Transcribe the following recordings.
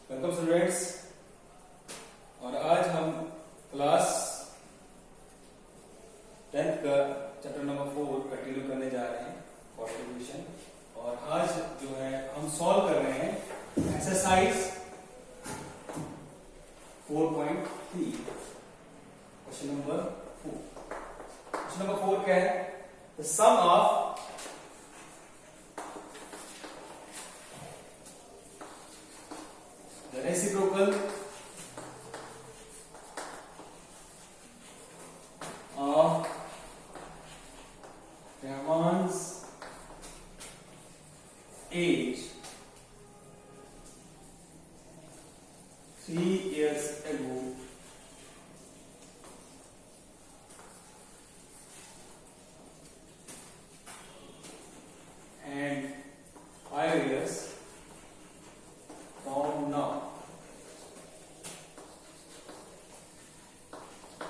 Welcome students. और आज हम क्लास 10th का चैप्टर नंबर 4 कंटिन्यू करने जा रहे हैं, कॉन्ट्रीब्यूशन। और आज जो है हम सॉल्व कर रहे हैं exercise 4.3, question number 4। Question number 4 क्या है? The sum of the reciprocal of Rahman's age 3 years ago and 5 years from now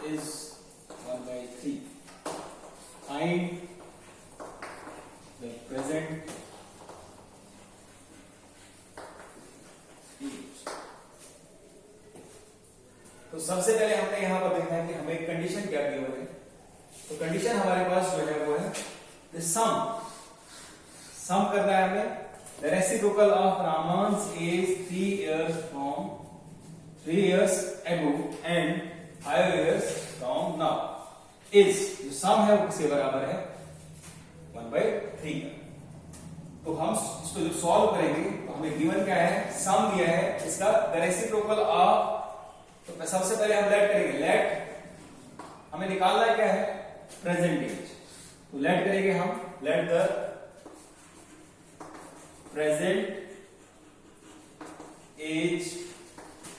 is 1/3. Find the present age. तो सबसे पहले हमने यहां पर देखना है कि हमें कंडीशन क्या गिवन है। तो कंडीशन हमारे पास जो है वो है द सम करना है हमें। The reciprocal of Raman's age 3 years ago and 5 years from now is, जो सम है वो किसके बराबर है? 1/3 का। तो हम इसको जब सॉल्व करेंगे तो हमें गिवन क्या है? सम दिया है इसका द रेसिप्रोकल ऑफ। तो सबसे पहले हम लेट करेंगे। लेट हमें निकालना क्या है? Present as. तो लेट करेंगे हम, let the present age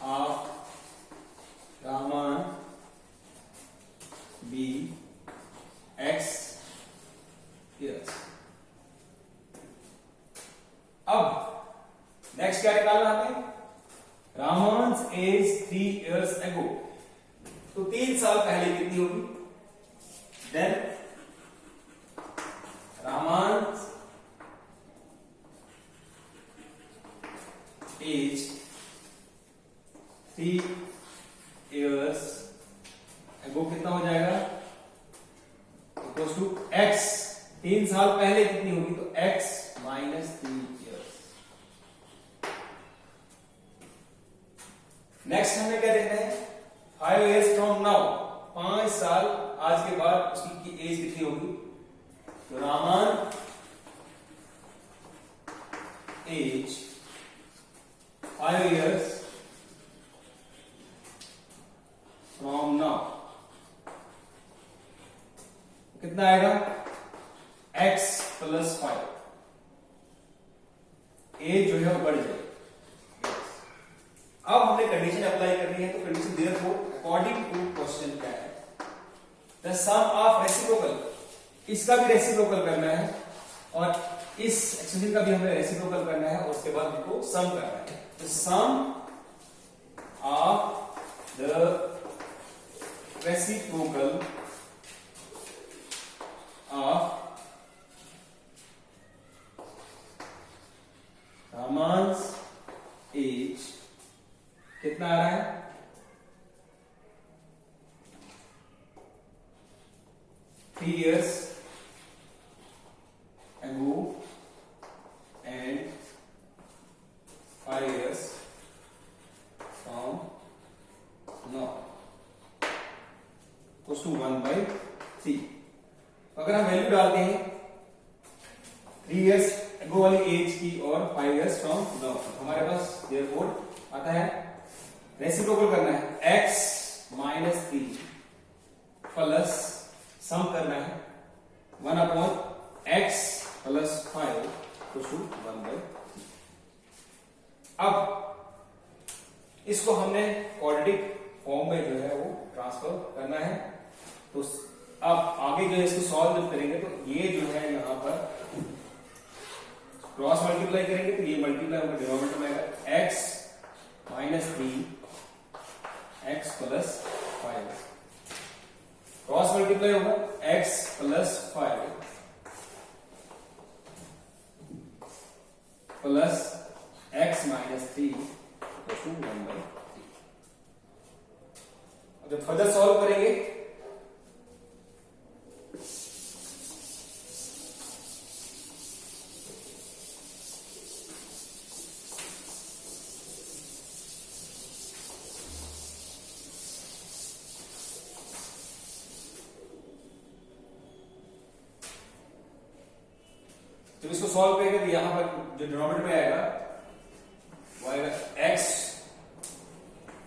of Raman be X years। अब नेक्स्ट क्या निकालना हमें? Raman's age 3 years ago। तो 3 साल पहले कितनी होगी? Then Raman's age 3 years ago कितना हो जाएगा? Equals to x। 3 साल पहले कितनी होगी? तो x माइनस 3 years। नेक्स्ट हमें क्या देखना है? 5 years from now, 5 साल आज के बाद उसकी एज कितनी होगी? तो रामान एज 5 years from now कितना आएगा? x plus 5। एज जो है वो बढ़ जाएगी। अब हमने कंडीशन अप्लाई करनी है। तो condition therefore according to question क्या है? द सम ऑफ रेसिप्रोकल, इसका भी रेसिप्रोकल करना है और इस एक्सप्रेशन का भी हमें रेसिप्रोकल करना है और उसके बाद हमको सम करना है। The sum of the reciprocal of Raman's age कितना आ रहा है? 3 years ago and 5 years from now equals to 1/3। अगर हम वैल्यू डालते हैं 3 years ago वाली एज की और 5 years from now, हमारे पास देयरफॉर आता है रेसिप्रोकल करना है x माइनस 3 प्लस सम करना है 1/x प्लस 5 इक्वल्स टू 1/3। अब इसको हमने क्वाड्रेटिक फॉर्म में जो है वो ट्रांसफर करना है। तो अब आगे जो है इसको सॉल्व जब करेंगे तो ये जो है यहां पर क्रॉस मल्टीप्लाई करेंगे तो ये मल्टीप्लाई होगा डिनोमिनेटर में आएगा x minus 3 x plus 5। Cross multiply होगा x plus 5 plus x minus 3 equals to 1/3। अब जब फर्दर सॉल्व करेंगे जब इसको सॉल्व करेंगे तो यहां पर जो डिनोमिनेटर में आएगा वो आएगा एक्स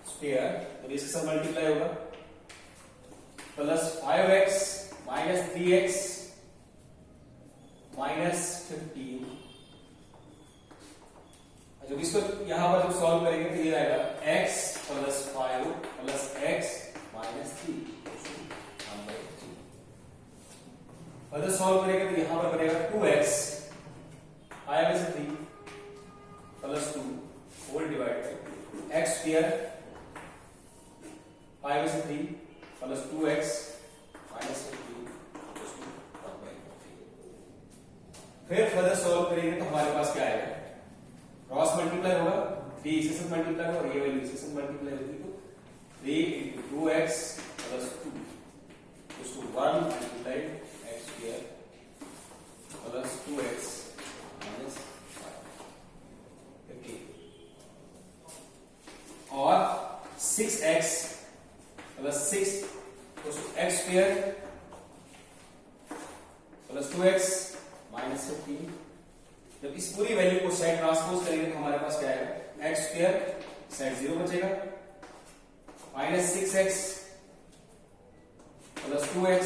स्क्वायर, तो इसके साथ मल्टीप्लाई होगा, plus 5x minus 3x minus 15। जब इसको यहां पर जब सॉल्व करेंगे तो ये आएगा x plus 5 plus x minus 3। Further solve करेंगे तो यहां पर बनेगा 2x 5 में से 3 plus 2 whole divide by x square 5 में से 3 प्लस 2x माइनस 15 प्लस 1/3। फिर फर्दर सॉल्व करेंगे तो हमारे पास क्या आएगा, क्रॉस मल्टीप्लाई होगा, 3 इसके साथ मल्टीप्लाई होगा और ये वैल्यू इसके साथ मल्टीप्लाई होगी, तो 3 into 2x plus 2 equals to 1 multiplied x square plus 2x minus 5 और 6x plus 6 equals to x square plus 2x minus 15। जब इस पूरी वैल्यू को साइड ट्रांसपोज करेंगे तो हमारे पास क्या आएगा, x स्क्वायर साइड 0 बचेगा, minus 6x plus 2x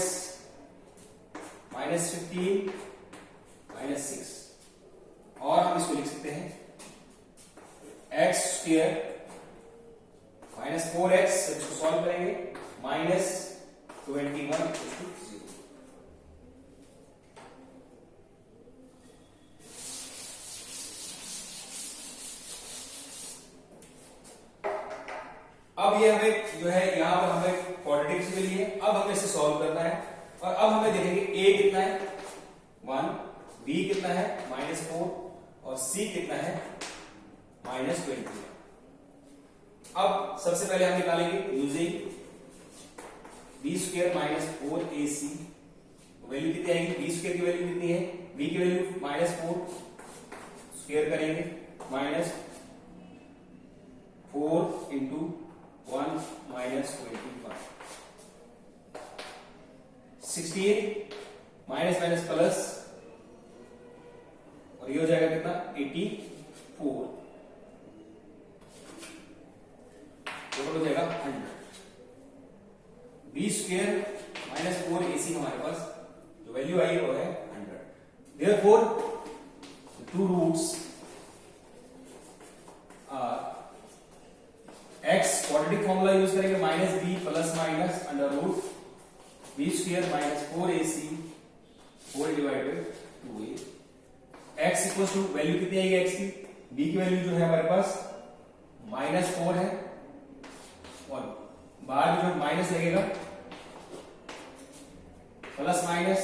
minus 15 minus 6, और हम इसको लिख सकते हैं x स्क्वायर माइनस 4x, इसको सॉल्व करेंगे, माइनस 21 इक्वल टू 0। अब ये हमें जो है यहां पर हमें क्वाड्रेटिक्स मिली है, अब हमें इसे सॉल्व करना है और अब हमें देखेंगे a कितना है 1, b कितना है -4 और c कितना है -20। अब सबसे पहले हम निकालेंगे using b square minus 4ac, value कितनी आएगी, b स्क्वायर की वैल्यू कितनी है, b की वैल्यू -4 स्क्वायर करेंगे minus 4 into 1 minus 21, 16 minus minus plus और ये हो जाएगा कितना 84, टोटल हो जाएगा 100। बी स्क्वायर माइनस 4ac हमारे पास जो वैल्यू आई है वो है 100। Therefore two roots x quadratic formula use करेंगे, minus B plus minus under root B square minus 4ac whole divided 2a। x equal to value कितनी आएगी x की, b की वैल्यू जो है हमारे पास -4 है और बाहर में जो माइनस लगेगा plus minus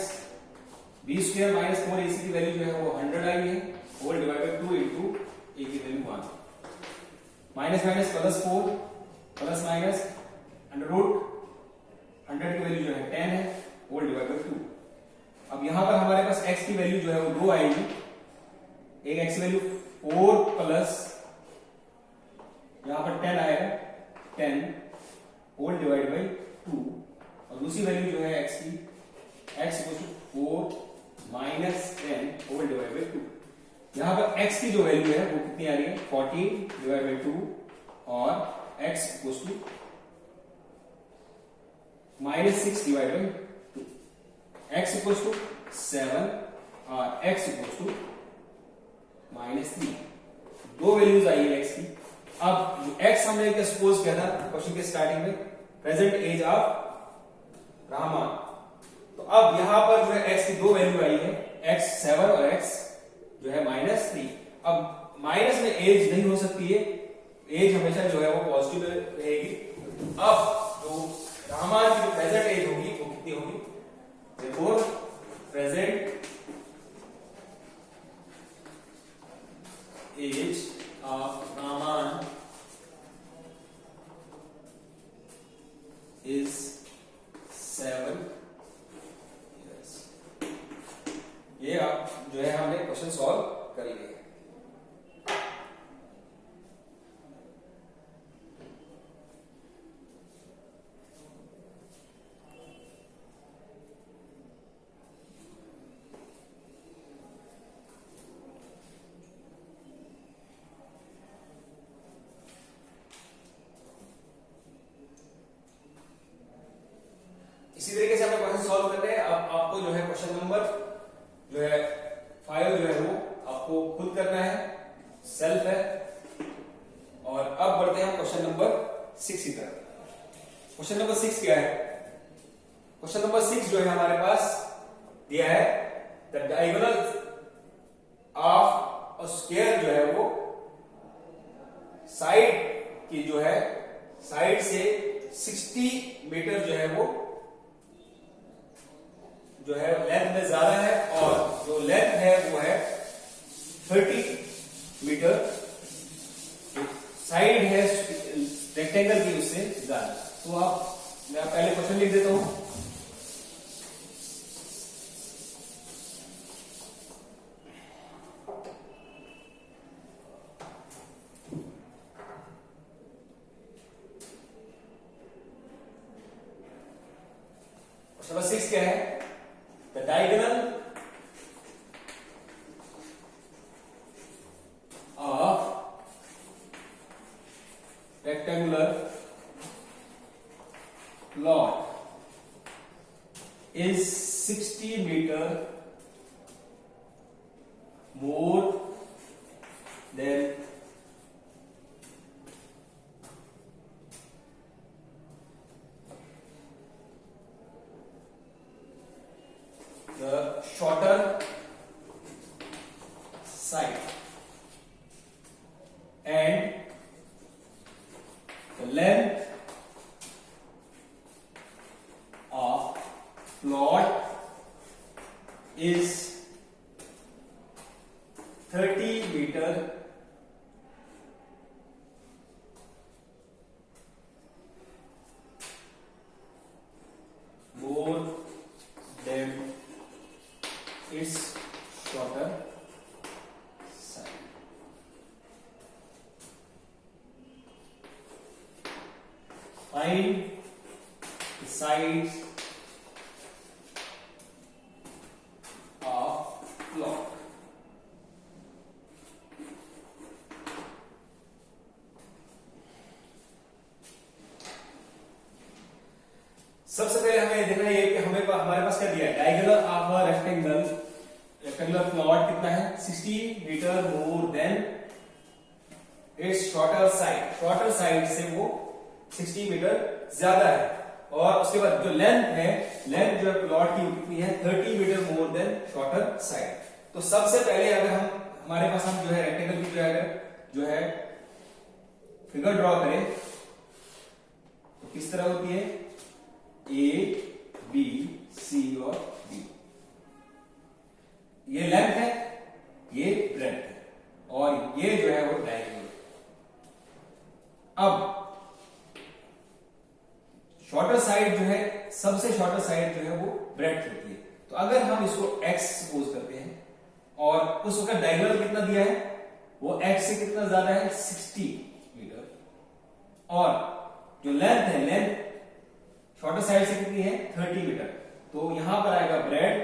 B square minus 4ac की वैल्यू जो है वो 100 आई है होल डिवाइडेड 2 इंटू a की value 1, minus minus plus 4 plus minus under root 100 की वैल्यू जो है 10 है होल डिवाइडेड 2। अब यहां पर हमारे पास x की वैल्यू जो है वो 2 आएगी, एक x की वैल्यू 4 प्लस यहां पर 10 आएगा 10 होल डिवाइड बाई 2 और दूसरी वैल्यू जो है x की x equal to 4 minus 10 whole divide by 2। यहां पर x की जो वैल्यू है वो कितनी आ रही है 14 डिवाइड बाई 2 और x equal to -6 divide by 2, x equal to 7 और x इक्वल टू -3। दो वैल्यूज आई है x की। अब x हमने क्या सपोज किया था क्वेश्चन के स्टार्टिंग में, प्रेजेंट एज ऑफ रहमान, तो अब यहां पर जो है x की दो वैल्यू आई है, x 7 और x जो है -3। अब माइनस में एज नहीं हो सकती है, एज हमेशा जो है वो पॉजिटिव रहेगी। अब जो रहमान की जो प्रेजेंट एज होगी वो कितनी होगी, देखो present age of Rahman question number 6 की तरफ। क्वेश्चन नंबर 6 क्या है? क्वेश्चन नंबर 6 जो है हमारे पास दिया है, the diagonal of a square जो है वो साइड की जो है साइड से 60 मीटर जो है वो जो है लेंथ में ज्यादा है, और जो लेंथ है वो है 30 मीटर, साइड है रेक्टेंगल की उससे ज्यादा। तो मैं पहले क्वेश्चन लिख देता हूं। क्वेश्चन नंबर 6 क्या है? The diagonal of rectangular plot is 60 meter more than the shorter side, and the length of plot is 30 meter more than its shorter side. Find the sides of plot. सबसे पहले हमें देखना है कि हमारे पास क्या दिया है? Diagonal of a rectangular plot कितना है? 60 metre more than its shorter side. Shorter side से वो 60 मीटर ज्यादा है, और उसके बाद जो लेंथ है, लेंथ जो है प्लॉट की कितनी है? 30 metre more than shorter side. तो सबसे पहले अगर हमारे पास हम जो है रेक्टेंगल की जो है फिगर ड्रॉ करें तो किस तरह होती है? ए, बी, सी और डी। ये लेंथ है, ये ब्रेड्थ है, और ये जो है वो डायगोनल। अब शॉर्टर साइड जो है, सबसे शॉर्टर साइड जो है वो ब्रेड्थ होती है। तो अगर हम इसको x सपोज करते हैं, और उस वक्त डायगोनल कितना दिया है? वो x से कितना ज्यादा है? 60 मीटर। और जो लेंथ है, लेंथ शॉर्टर साइड से कितनी है? 30 मीटर। तो यहां पर आएगा ब्रेड्थ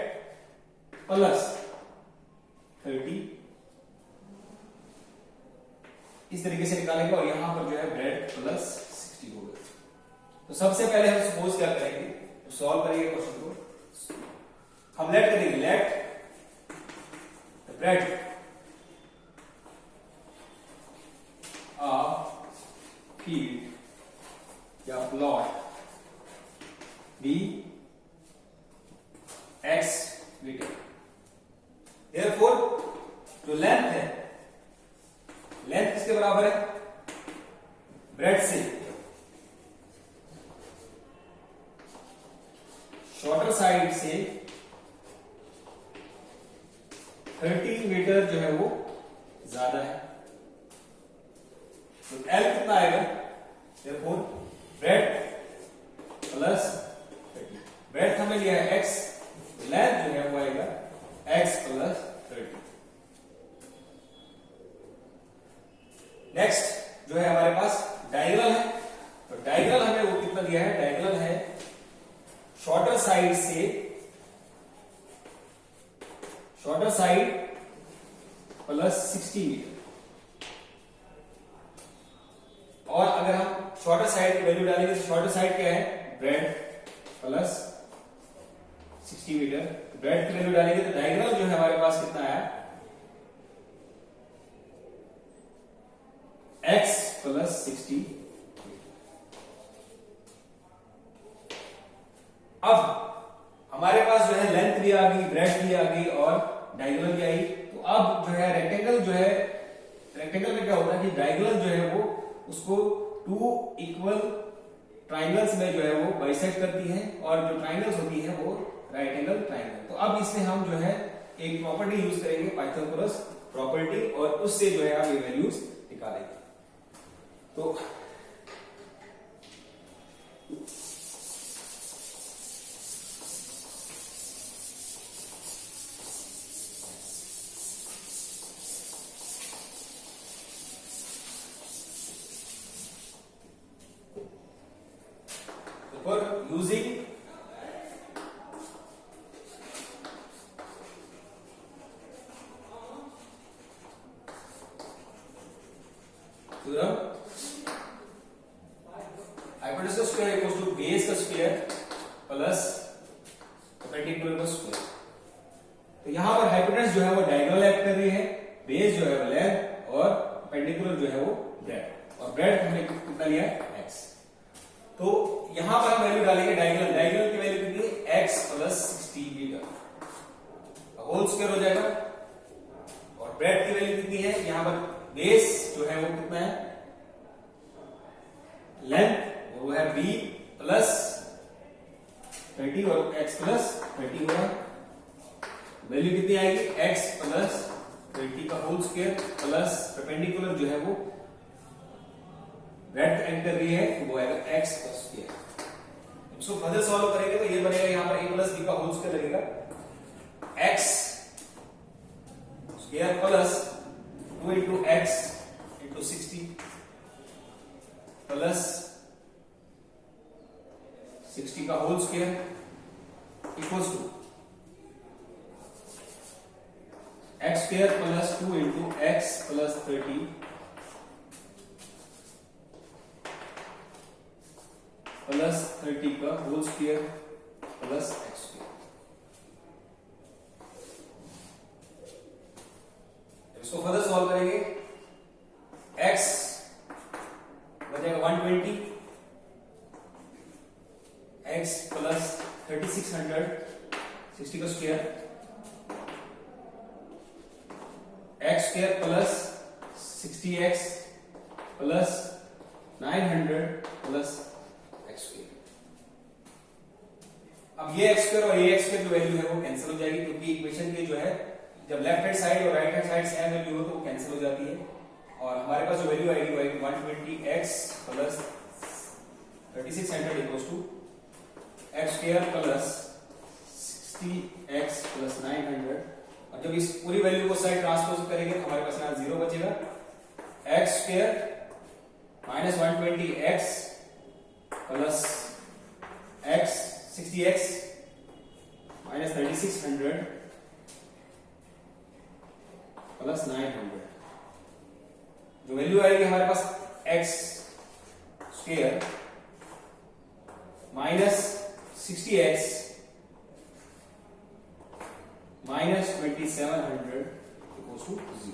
प्लस 30, इस तरीके से निकालेंगे, और यहां पर जो है ब्रेड्थ प्लस 60 होगा। तो सबसे पहले हम सपोज क्या करेंगे? तो सॉल्व करेंगे क्वेश्चन को। हम लेट करेंगे, let the breadth of field या plot B X metre. Therefore जो लेंथ है, लेंथ किसके बराबर है? ब्रेड्थ से। शॉर्टर साइड से 30 मीटर जो है वो ज्यादा है। तो L कितना आएगा? Therefore breadth plus 30। ब्रेड्थ हमें लिया है x, लेंथ जो है वो आएगा x प्लस 30। नेक्स्ट जो है हमारे पास डायगोनल है। तो डायगोनल हमें वो कितना दिया है? डायगोनल है शॉर्टर साइड से, शॉर्टर साइड प्लस 60 मीटर। और अगर हम शॉर्टर साइड की वैल्यू डालेंगे तो शॉर्टर साइड क्या है? Breadth plus 60 metre. ब्रेड्थ की वैल्यू डालेंगे तो डायगोनल जो है हमारे पास कितना आया? x प्लस 60 अब हमारे पास जो है लेंथ भी आ गई, ब्रेड्थ भी आ गई और डायगोनल भी आई। तो अब जो है रेक्टेंगल जो है, रेक्टेंगल में क्या होता है कि डायगोनल जो है वो उसको टू इक्वल ट्राइंगल्स में जो है वो बाइसेक्ट करती है और जो ट्राइंगल्स होती है वो राइट एंगल ट्राइंगल। तो अब इसमें हम जो है एक प्रॉपर्टी यूज करेंगे, पाइथागोरस प्रॉपर्टी, और उससे जो है आप ये वैल्यूज निकालेंगे। तो for using theorem, hypotenuse का स्क्वायर इक्वल्स टू बेस का स्क्वायर प्लस परपेंडिकुलर का स्क्वायर। तो यहां पर हाइपोटेन्यूज जो है वो डायगोनल एक्ट कर रही है, बेस जो है वो लेंथ और परपेंडिकुलर जो है वो ब्रेड्थ, और ब्रेड्थ हमने कितना लिया है x। तो यहां पर हम वैल्यू डालेंगे डायगोनल, डायगोनल की वैल्यू कितनी है x plus 60 metre whole square हो जाएगा, और ब्रेड्थ की वैल्यू कितनी है, यहां पर बेस जो है वो कितना है लेंथ वो है b प्लस 30 और x प्लस 30 होगा। वैल्यू कितनी आएगी x प्लस 30 का होल स्क्वायर प्लस परपेंडिकुलर जो है वो ब्रेड्थ एंड कर रही है तो वो आएगा x का स्क्वायर। इसको फर्दर सॉल्व करेंगे तो ये बनेगा यहां पर a प्लस b का होल स्क्वायर लगेगा, x square plus 2 into x into 60 plus 60 का whole square equals to x square plus 2 into x plus 30 plus 30 का whole square plus x square. इसको फर्दर सॉल्व करेंगे, x बचेगा 120, x plus 3600 60 का square, x square plus 60x plus 900 plus x square. अब ये x square और ये x square की वैल्यू है वो कैंसिल हो जाएगी, क्योंकि इक्वेशन के जो है जब लेफ्ट हैंड साइड और right hand side same value हो तो वो कैंसिल हो जाती है, और हमारे पास जो वैल्यू आएगी वो आएगी 120x plus 3600 equals to x square plus 60x plus 900, और जब इस पूरी वैल्यू को साइड ट्रांसपोज करेंगे तो हमारे पास यहाँ 0 बचेगा, x square minus 120x plus x 60x minus 3600 plus 900, जो वैल्यू आएगी हमारे पास x square minus 60x minus 2700 equals to 0।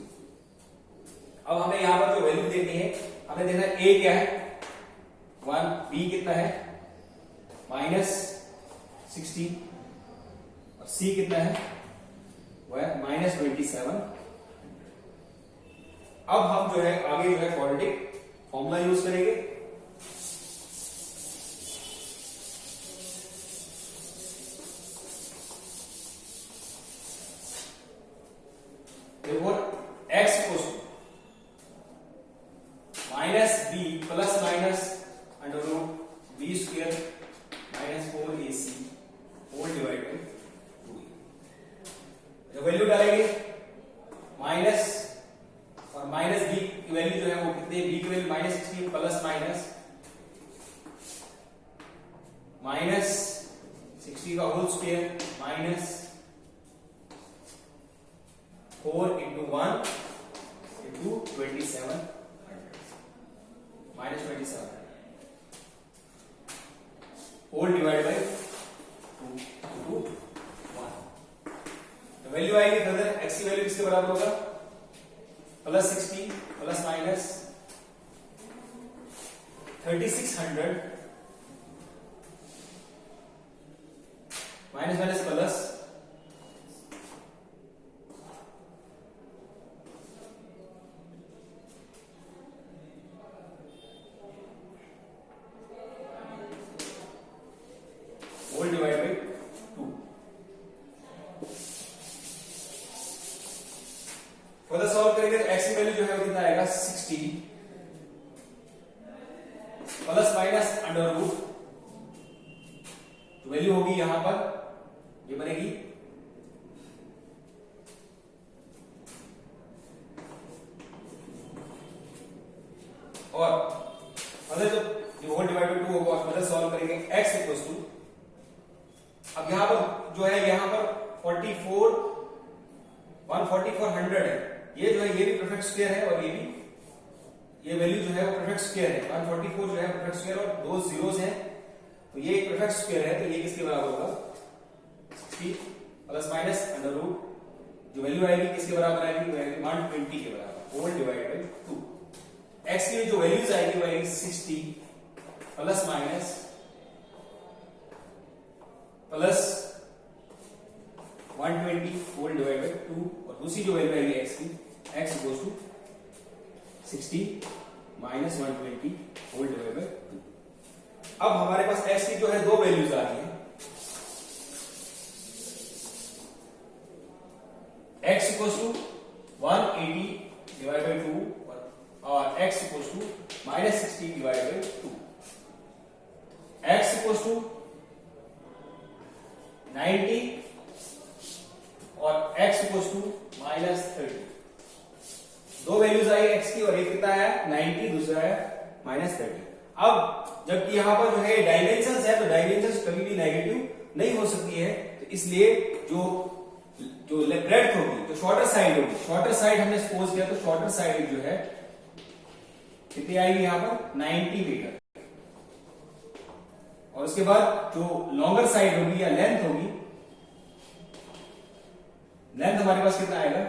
अब हमें यहां पर जो वैल्यू देखनी है, हमें देखना है a क्या है 1, b कितना है माइनस 60 और c कितना है वो है माइनस 27। अब हम जो है आगे जो है क्वाड्रेटिक फॉर्मूला यूज करेंगे। x equals to minus b plus minus under root b square minus 4ac whole divide by 2a। Value डालेंगे माइनस और माइनस b की वैल्यू जो है वो कितनी है, b की value minus 16 plus minus minus 60 का whole square minus 4 into 1 into 2700 minus 27 whole divide by 2 into 1। तो वैल्यू आएगी फर्दर x की वैल्यू किसके बराबर होगा plus 60 plus minus 3600 minus minus plus, whole divide by 2। Further solve करेंगे तो x की वैल्यू जो है वो कितना आएगा 60 प्लस माइनस अंडर रूट, तो वैल्यू होगी यहां पर ये बनेगी और फर्दर जब होल डिवाइड बाई 2 होगा और फर्दर सॉल्व करेंगे x इक्वल टू, अब यहां पर जो है यहां पर 44 144 100 है, ये जो है ये भी परफेक्ट स्क्वायर है और ये भी, ये वैल्यू जो है वो परफेक्ट स्क्वायर है। 144 जो है परफेक्ट स्क्वायर और दो जीरोस हैं, तो ये एक परफेक्ट स्क्वायर है, तो ये किसके बराबर होगा 60 प्लस माइनस अंडर रूट, जो वैल्यू आएगी किसके बराबर आएगी, वो आएगी 120 के बराबर, होल डिवाइड बाई 2। x की जो वैल्यूज आएगी वो आएगी 60 plus minus plus 120 whole divide by 2, और दूसरी जो वैल्यू आएगी x की, x equal to 60 minus 120 whole divide by 2। अब हमारे पास x की जो है दो वैल्यूज आ रही है, x equal to 180 divide by 2 और x equal to minus 60 divide by 2। x equal to 90 और x इक्वल टू माइनस 30। दो वैल्यूज आई x की और एक कितना है 90, दूसरा है माइनस 30। अब जबकि यहां पर जो है डायमेंशंस है, तो डायमेंशंस कभी भी नेगेटिव नहीं हो सकती है, तो इसलिए जो ब्रेड्थ होगी, जो शॉर्टर साइड होगी, शॉर्टर साइड हमने सपोज किया, तो शॉर्टर साइड जो है कितनी आएगी यहां पर 90 मीटर, और उसके बाद जो लॉन्गर साइड होगी या लेंथ होगी, लेंथ हमारे पास कितना आएगा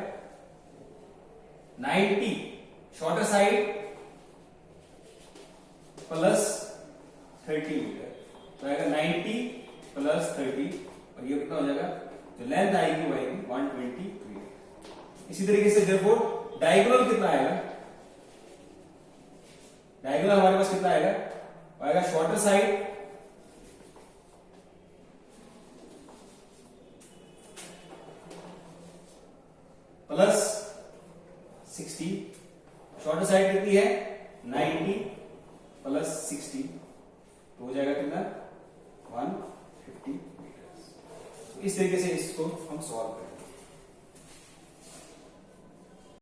90, शॉर्टर साइड प्लस 30 मीटर, तो आएगा 90 प्लस 30, और ये कितना हो जाएगा, जो लेंथ आएगी वो आएगी 120 मीटर। इसी तरीके से देयरफॉर डायगोनल कितना आएगा, डायगोनल हमारे पास कितना आएगा, आएगा shorter side plus 60, shorter side कितनी है 90 प्लस 60, तो हो जाएगा कितना 150 मीटर। इस तरीके से इसको हम सॉल्व करेंगे।